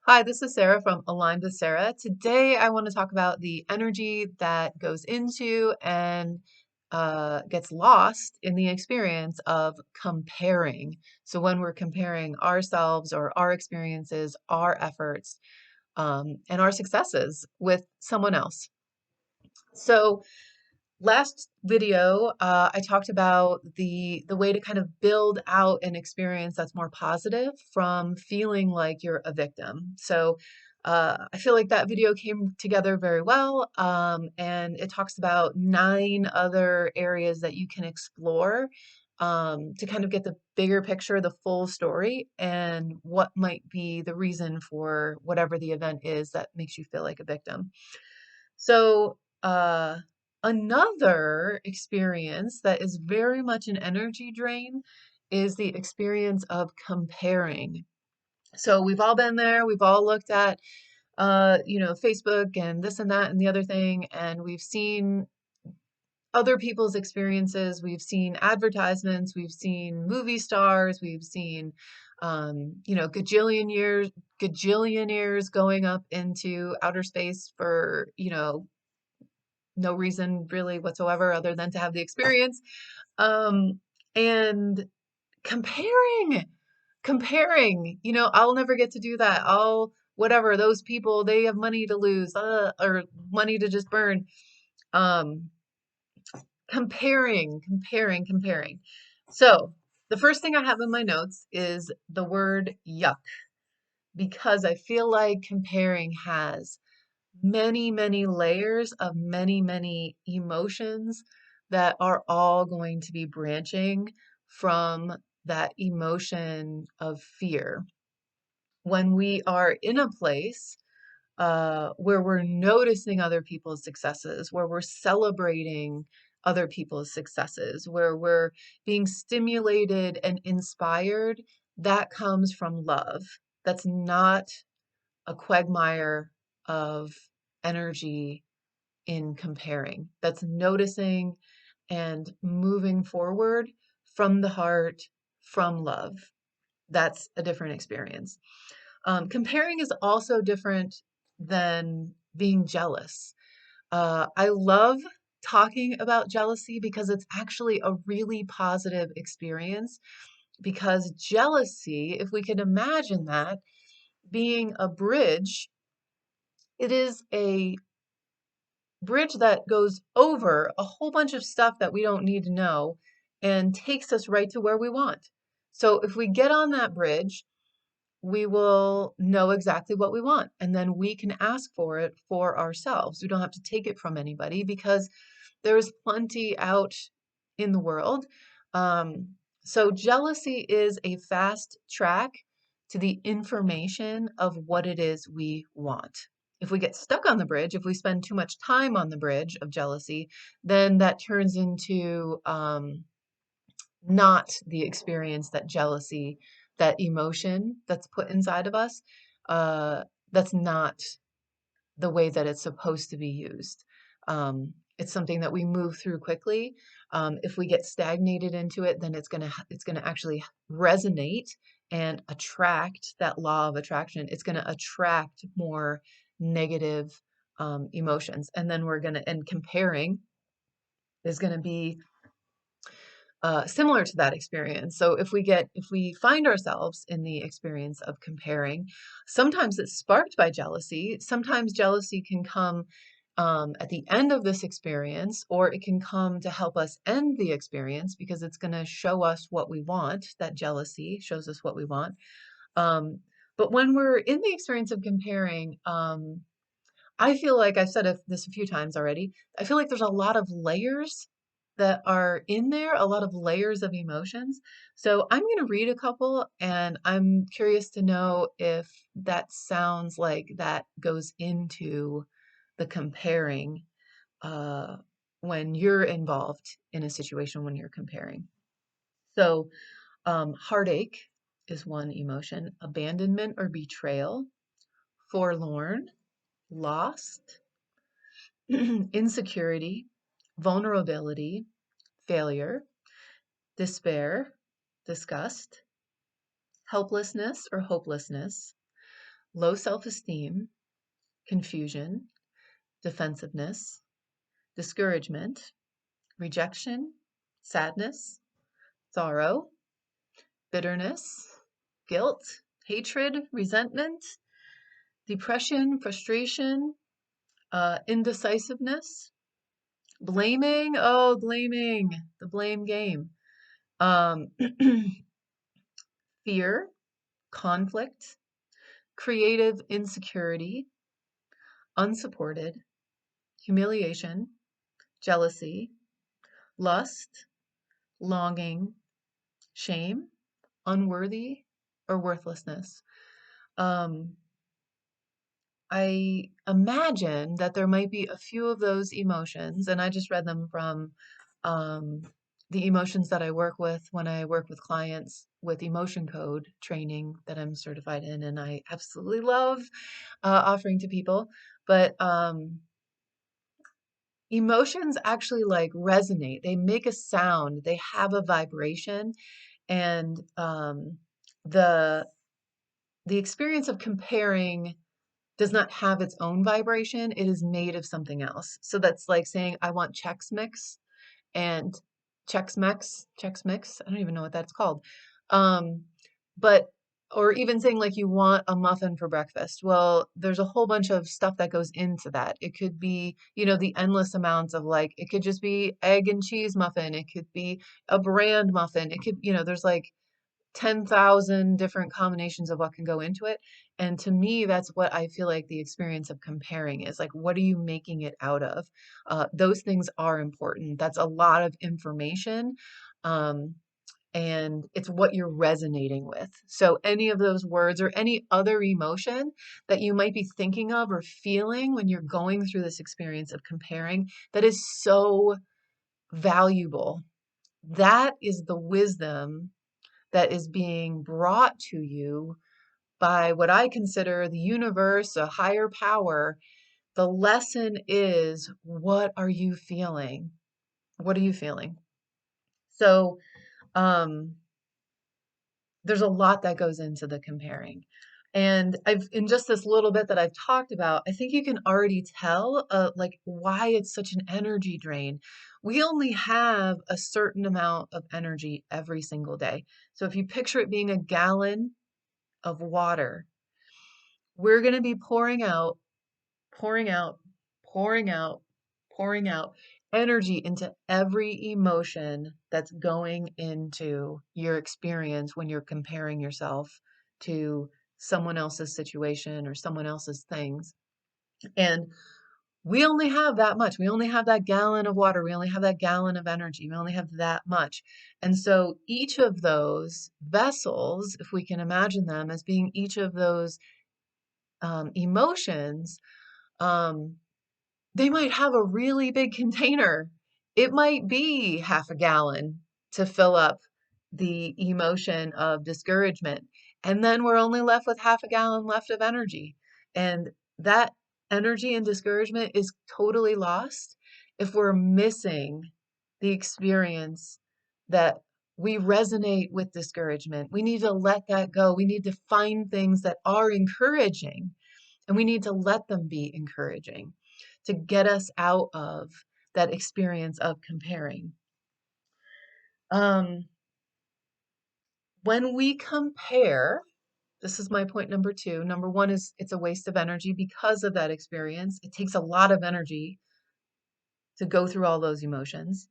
Hi, this is Sarah from Aligned with Sarah. Today, I want to talk about the energy that goes into and gets lost in the experience of comparing. So, when we're comparing ourselves or our experiences, our efforts, and our successes with someone else. So, last video, I talked about the way to kind of build out an experience that's more positive from feeling like you're a victim. So I feel like that video came together very well, and it talks about 9 other areas that you can explore to kind of get the bigger picture, the full story, and what might be the reason for whatever the event is that makes you feel like a victim. So, another experience that is very much an energy drain is the experience of comparing. So we've all been there. We've all looked at, Facebook and this and that and the other thing, and we've seen other people's experiences. We've seen advertisements. We've seen movie stars. We've seen, gajillionaires going up into outer space for, no reason really whatsoever other than to have the experience. And comparing, I'll never get to do that. Whatever, those people, they have money to lose, or money to just burn. Um, comparing. So the first thing I have in my notes is the word yuck, because I feel like comparing has many, many layers of many, many emotions that are all going to be branching from that emotion of fear. When we are in a place where we're noticing other people's successes, where we're celebrating other people's successes, where we're being stimulated and inspired, that comes from love. That's not a quagmire of energy in comparing. That's noticing and moving forward from the heart, from love. That's a different experience. Comparing is also different than being jealous. I love talking about jealousy because it's actually a really positive experience. Because jealousy, if we can imagine that being a bridge, it is a bridge that goes over a whole bunch of stuff that we don't need to know and takes us right to where we want. So if we get on that bridge, we will know exactly what we want, and then we can ask for it for ourselves. We don't have to take it from anybody because there's plenty out in the world. So jealousy is a fast track to the information of what it is we want. If we get stuck on the bridge, if we spend too much time on the bridge of jealousy, then that turns into not the experience that jealousy, that emotion that's put inside of us, uh, that's not the way that it's supposed to be used. It's something that we move through quickly. If we get stagnated into it, then it's gonna actually resonate and attract that law of attraction. It's gonna attract more negative emotions, and then and comparing is gonna be similar to that experience. So if we find ourselves in the experience of comparing, sometimes it's sparked by jealousy. Sometimes jealousy can come at the end of this experience, or it can come to help us end the experience because it's going to show us what we want. That jealousy shows us what we want. But when we're in the experience of comparing, I feel like I've said this a few times already. I feel like there's a lot of layers that are in there, a lot of layers of emotions. So I'm going to read a couple, and I'm curious to know if that sounds like that goes into the comparing uh, when you're involved in a situation when you're comparing. So, heartache is one emotion, abandonment or betrayal, forlorn, lost, insecurity, vulnerability, failure, despair, disgust, helplessness or hopelessness, low self-esteem, confusion, defensiveness, discouragement, rejection, sadness, sorrow, bitterness, guilt, hatred, resentment, depression, frustration, indecisiveness, blaming. Oh, blaming, the blame game. Um, fear, conflict, creative insecurity, unsupported, humiliation, jealousy, lust, longing, shame, unworthy, or worthlessness. Um, I imagine that there might be a few of those emotions, and I just read them from um, the emotions that I work with when I work with clients with emotion code training that I'm certified in, and I absolutely love offering to people. But emotions actually like resonate, they make a sound, they have a vibration, and the the experience of comparing does not have its own vibration. It is made of something else. So that's like saying, I want Chex Mix and Chex Mix. I don't even know what that's called. Um, but, or even saying like you want a muffin for breakfast. Well, there's a whole bunch of stuff that goes into that. It could be, the endless amounts of like, it could just be egg and cheese muffin. It could be a brand muffin. It could, there's like 10,000 different combinations of what can go into it. And to me, that's what I feel like the experience of comparing is like, what are you making it out of? Those things are important. That's a lot of information. Um, and it's what you're resonating with. So, any of those words or any other emotion that you might be thinking of or feeling when you're going through this experience of comparing, that is so valuable. That is the wisdom that is being brought to you by what I consider the universe, a higher power. The lesson is, what are you feeling? What are you feeling? So, um, there's a lot that goes into the comparing. And in just this little bit that I've talked about, I think you can already tell, like why it's such an energy drain. We only have a certain amount of energy every single day. So if you picture it being a gallon of water, we're going to be pouring out, pouring out, pouring out, pouring out energy into every emotion that's going into your experience when you're comparing yourself to someone else's situation or someone else's things. And we only have that much. We only have that gallon of water. We only have that gallon of energy. We only have that much. And so each of those vessels, if we can imagine them as being each of those emotions, um, they might have a really big container. It might be half a gallon to fill up the emotion of discouragement. And then we're only left with half a gallon left of energy. And that energy and discouragement is totally lost if we're missing the experience that we resonate with discouragement. We need to let that go. We need to find things that are encouraging, and we need to let them be encouraging to get us out of that experience of comparing. Um, when we compare, this is my point number two. Number one is it's a waste of energy because of that experience. It takes a lot of energy to go through all those emotions.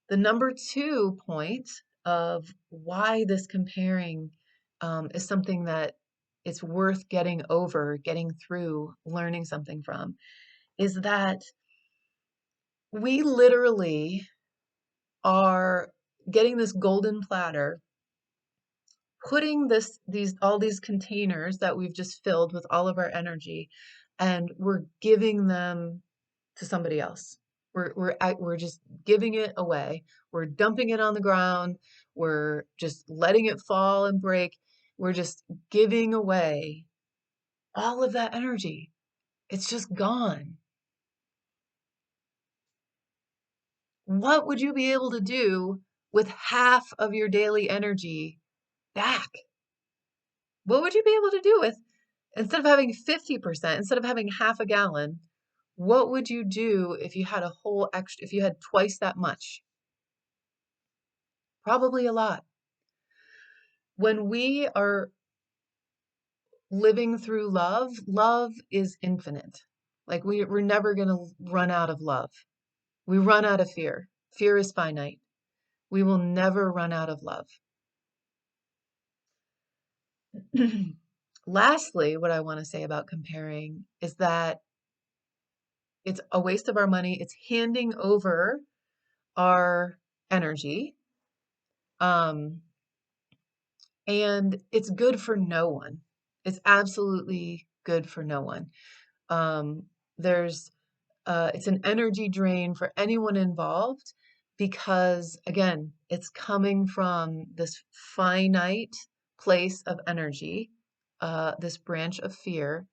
The number two point of why this comparing is something that it's worth getting over, getting through, learning something from, is that we literally are getting this golden platter, putting all these containers that we've just filled with all of our energy, and we're giving them to somebody else. We're just giving it away. We're dumping it on the ground. We're just letting it fall and break. We're just giving away all of that energy. It's just gone. What would you be able to do with half of your daily energy back? What would you be able to do with Instead of having 50%, instead of having half a gallon, what would you do if you had a whole extra, if you had twice that much? Probably a lot. When we are living through love, love is infinite. Like we're never going to run out of love. We run out of fear. Fear is finite. We will never run out of love. Lastly, what I want to say about comparing is that it's a waste of our money. It's handing over our energy. Um, and it's good for no one. It's absolutely good for no one. Um, there's it's an energy drain for anyone involved because, again, it's coming from this finite place of energy, this branch of fear,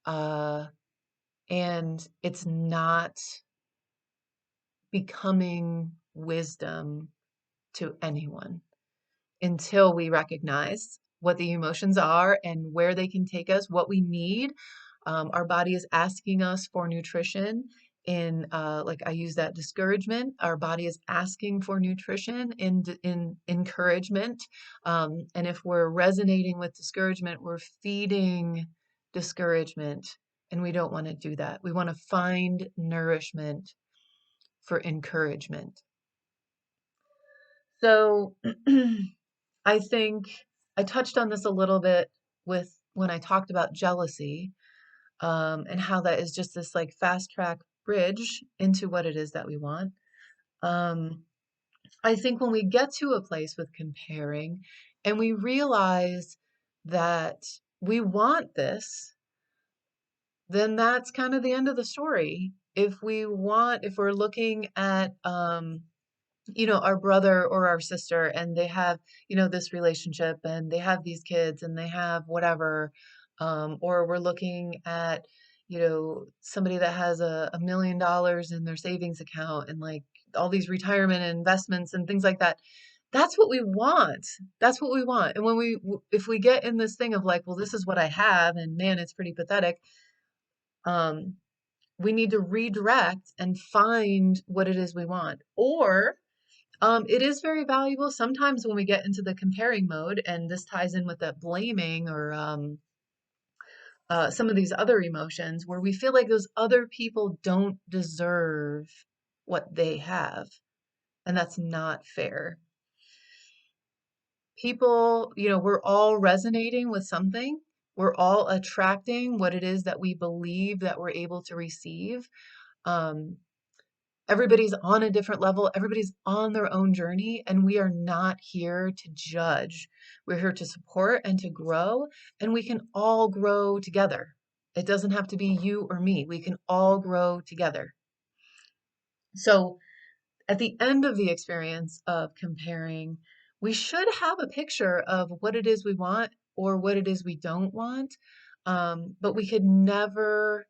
uh, and it's not becoming wisdom to anyone until we recognize what the emotions are and where they can take us, what we need. Our body is asking us for nutrition in, like I use that discouragement. Our body is asking for nutrition in encouragement. And if we're resonating with discouragement, we're feeding discouragement. And we don't want to do that. We want to find nourishment for encouragement. So I think I touched on this a little bit with when I talked about jealousy, and how that is just this like fast track bridge into what it is that we want. Um, I think when we get to a place with comparing and we realize that we want this, then that's kind of the end of the story. If we're looking at, our brother or our sister and they have, this relationship and they have these kids and they have whatever, or we're looking at, somebody that has $1 million in their savings account and like all these retirement investments and things like that. That's what we want. That's what we want. And if we get in this thing of like, well, this is what I have and man, it's pretty pathetic. Um, we need to redirect and find what it is we want. Or it is very valuable sometimes when we get into the comparing mode, and this ties in with that blaming or some of these other emotions where we feel like those other people don't deserve what they have, and that's not fair. People, we're all resonating with something. We're all attracting what it is that we believe that we're able to receive. Um, Everybody's on a different level. Everybody's on their own journey, and we are not here to judge. We're here to support and to grow, and we can all grow together. It doesn't have to be you or me. We can all grow together. So, at the end of the experience of comparing, we should have a picture of what it is we want or what it is we don't want. But we could never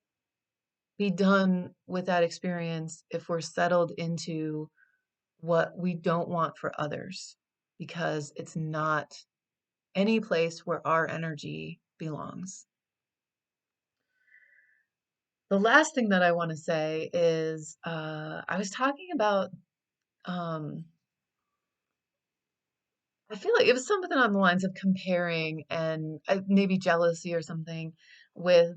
be done with that experience if we're settled into what we don't want for others, because it's not any place where our energy belongs. The last thing that I want to say is I was talking about, um, I feel like it was something on the lines of comparing and maybe jealousy or something with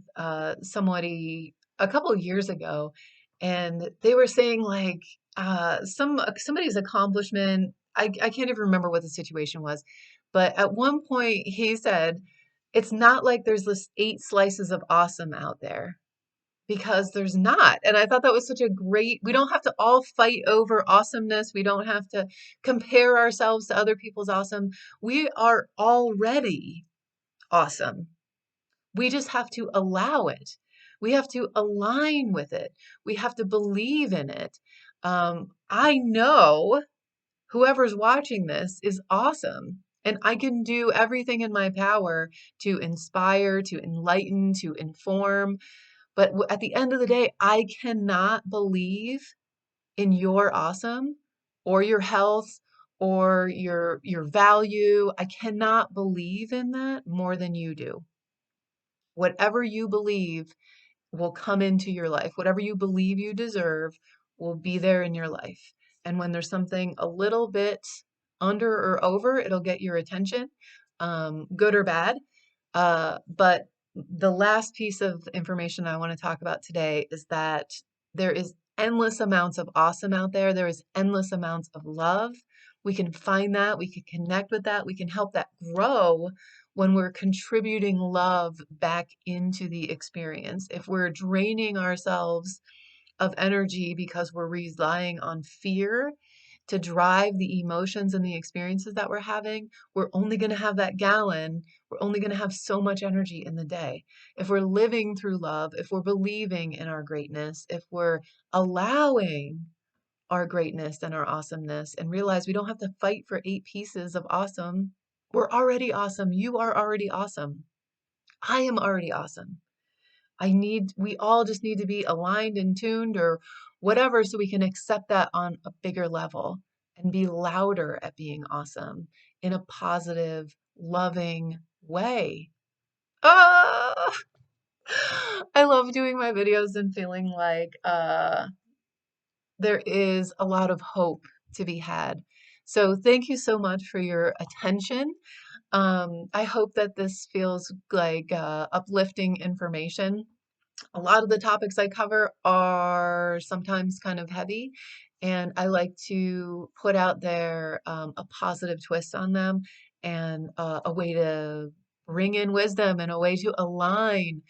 somebody a couple of years ago. And they were saying like somebody's accomplishment. I can't even remember what the situation was, but at one point he said, it's not like there's this 8 slices of awesome out there because there's not. And I thought that was such a great, we don't have to all fight over awesomeness. We don't have to compare ourselves to other people's awesome. We are already awesome. We just have to allow it. We have to align with it. We have to believe in it. I know whoever's watching this is awesome. And I can do everything in my power to inspire, to enlighten, to inform, but at the end of the day, I cannot believe in your awesome or your health or your value. I cannot believe in that more than you do. Whatever you believe will come into your life. Whatever you believe you deserve will be there in your life. And when there's something a little bit under or over, it'll get your attention, good or bad. But the last piece of information I want to talk about today is that there is endless amounts of awesome out there. There is endless amounts of love. We can find that. We can connect with that. We can help that grow when we're contributing love back into the experience. If we're draining ourselves of energy because we're relying on fear to drive the emotions and the experiences that we're having, we're only going to have that gallon. We're only going to have so much energy in the day. If we're living through love, if we're believing in our greatness, if we're allowing our greatness and our awesomeness and realize we don't have to fight for 8 pieces of awesome. We're already awesome. You are already awesome. I am already awesome. We all just need to be aligned and tuned or whatever so we can accept that on a bigger level and be louder at being awesome in a positive, loving way. Ah! I love doing my videos and feeling like there is a lot of hope to be had. So thank you so much for your attention. I hope that this feels like uplifting information. A lot of the topics I cover are sometimes kind of heavy, and I like to put out there a positive twist on them and a way to bring in wisdom and a way to align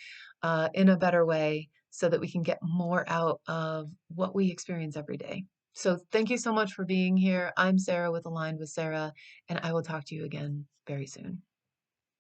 in a better way so that we can get more out of what we experience every day. So thank you so much for being here. I'm Sarah with Aligned with Sarah, and I will talk to you again very soon.